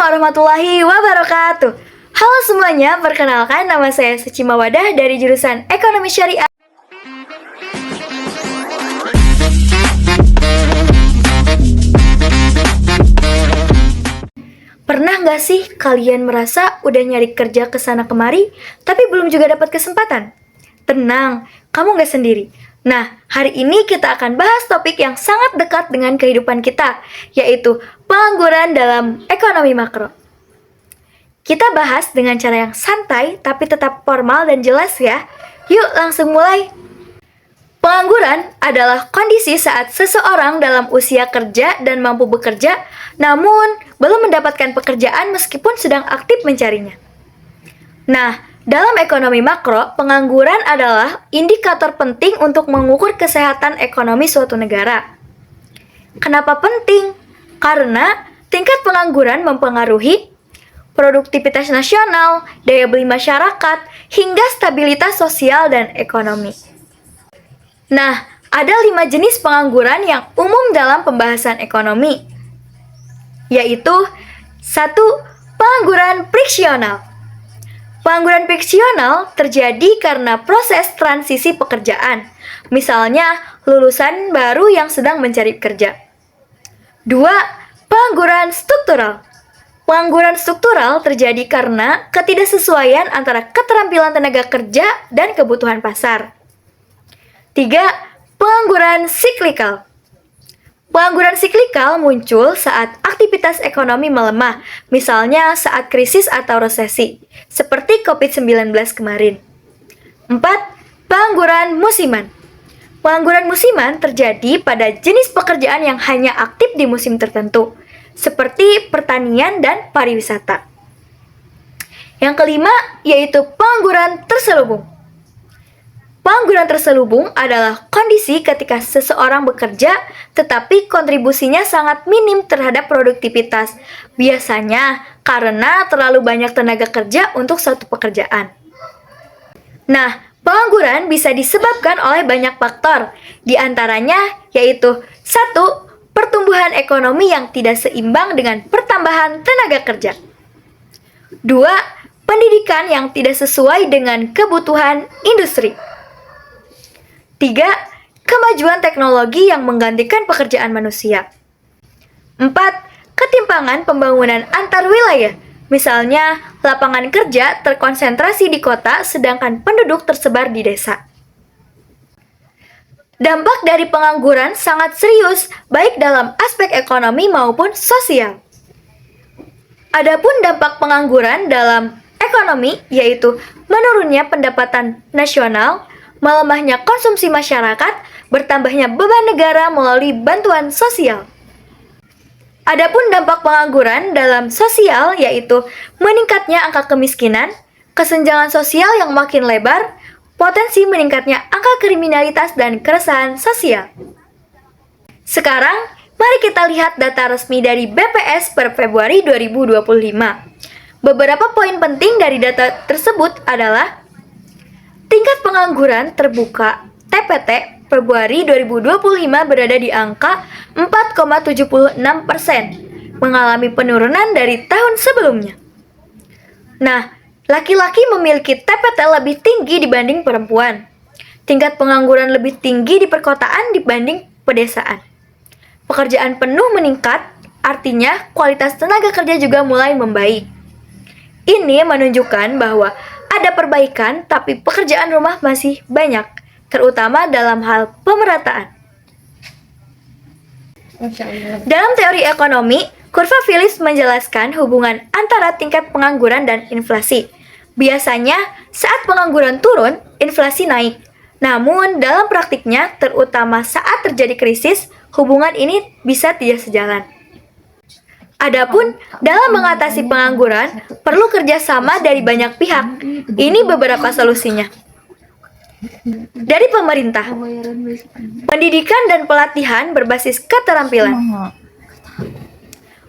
warahmatullahi wabarakatuh. Halo semuanya, perkenalkan nama saya Suci Mawadah dari jurusan Ekonomi Syariah. Pernah nggak sih kalian merasa udah nyari kerja kesana kemari, tapi belum juga dapat kesempatan? Tenang, kamu nggak sendiri. Nah, hari ini kita akan bahas topik yang sangat dekat dengan kehidupan kita, yaitu pengangguran dalam ekonomi makro. Kita bahas dengan cara yang santai, tapi tetap formal dan jelas ya. Yuk langsung mulai. Pengangguran adalah kondisi saat seseorang dalam usia kerja dan mampu bekerja, namun belum mendapatkan pekerjaan meskipun sedang aktif mencarinya. Nah, dalam ekonomi makro, pengangguran adalah indikator penting untuk mengukur kesehatan ekonomi suatu negara. Kenapa penting? Karena tingkat pengangguran mempengaruhi produktivitas nasional, daya beli masyarakat, hingga stabilitas sosial dan ekonomi. Nah, ada 5 jenis pengangguran yang umum dalam pembahasan ekonomi, yaitu 1. Pengangguran friksional. Pengangguran friksional terjadi karena proses transisi pekerjaan, misalnya lulusan baru yang sedang mencari kerja. 2. Pengangguran struktural. Pengangguran struktural terjadi karena ketidaksesuaian antara keterampilan tenaga kerja dan kebutuhan pasar. 3. Pengangguran siklikal. Pengangguran siklikal muncul saat aktivitas ekonomi melemah, misalnya saat krisis atau resesi, seperti COVID-19 kemarin. 4. Pengangguran musiman. Pengangguran musiman terjadi pada jenis pekerjaan yang hanya aktif di musim tertentu, seperti pertanian dan pariwisata. Yang kelima, yaitu pengangguran terselubung. Pengangguran terselubung adalah kondisi ketika seseorang bekerja tetapi kontribusinya sangat minim terhadap produktivitas, biasanya karena terlalu banyak tenaga kerja untuk satu pekerjaan. Nah, pengangguran bisa disebabkan oleh banyak faktor, di antaranya yaitu 1. Pertumbuhan ekonomi yang tidak seimbang dengan pertambahan tenaga kerja. 2. Pendidikan yang tidak sesuai dengan kebutuhan industri. 3. Kemajuan teknologi yang menggantikan pekerjaan manusia. 4. Ketimpangan pembangunan antar wilayah. Misalnya, lapangan kerja terkonsentrasi di kota sedangkan penduduk tersebar di desa. Dampak dari pengangguran sangat serius, baik dalam aspek ekonomi maupun sosial. Adapun dampak pengangguran dalam ekonomi yaitu menurunnya pendapatan nasional, melemahnya konsumsi masyarakat, bertambahnya beban negara melalui bantuan sosial. Adapun dampak pengangguran dalam sosial yaitu meningkatnya angka kemiskinan, kesenjangan sosial yang makin lebar, potensi meningkatnya angka kriminalitas dan keresahan sosial. Sekarang, mari kita lihat data resmi dari BPS per Februari 2025. Beberapa poin penting dari data tersebut adalah tingkat pengangguran terbuka TPT Februari 2025 berada di angka 4,76%, mengalami penurunan dari tahun sebelumnya. Nah, laki-laki memiliki TPT lebih tinggi dibanding perempuan. Tingkat pengangguran lebih tinggi di perkotaan dibanding pedesaan. Pekerjaan penuh meningkat, artinya kualitas tenaga kerja juga mulai membaik. Ini menunjukkan bahwa ada perbaikan, tapi pekerjaan rumah masih banyak, terutama dalam hal pemerataan. Dalam teori ekonomi, kurva Phillips menjelaskan hubungan antara tingkat pengangguran dan inflasi. Biasanya, saat pengangguran turun, inflasi naik. Namun, dalam praktiknya, terutama saat terjadi krisis, hubungan ini bisa tidak sejalan. Adapun dalam mengatasi pengangguran, perlu kerjasama dari banyak pihak. Ini beberapa solusinya. Dari pemerintah, pendidikan dan pelatihan berbasis keterampilan,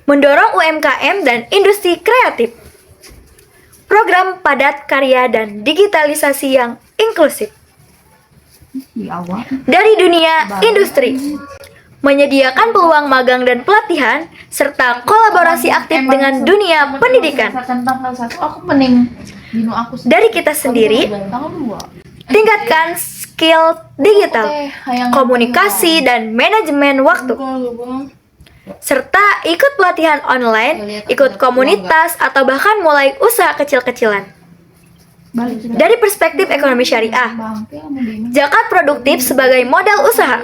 mendorong UMKM dan industri kreatif, program padat karya dan digitalisasi yang inklusif. Dari dunia industri, menyediakan peluang magang dan pelatihan, serta kolaborasi aktif dengan dunia pendidikan. Tentang hal satu, aku mending binu aku Dari kita sendiri, tingkatkan skill digital, komunikasi, dan manajemen waktu. Serta ikut pelatihan online, ikut komunitas, atau bahkan mulai usaha kecil-kecilan. Dari perspektif ekonomi syariah, zakat produktif sebagai modal usaha,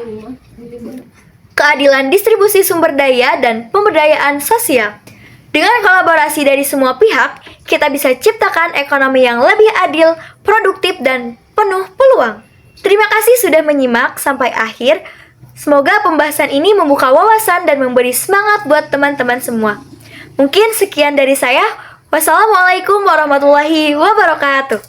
keadilan distribusi sumber daya, dan pemberdayaan sosial. Dengan kolaborasi dari semua pihak, kita bisa ciptakan ekonomi yang lebih adil, produktif, dan penuh peluang. Terima kasih sudah menyimak sampai akhir. Semoga pembahasan ini membuka wawasan dan memberi semangat buat teman-teman semua. Mungkin sekian dari saya. Wassalamualaikum warahmatullahi wabarakatuh.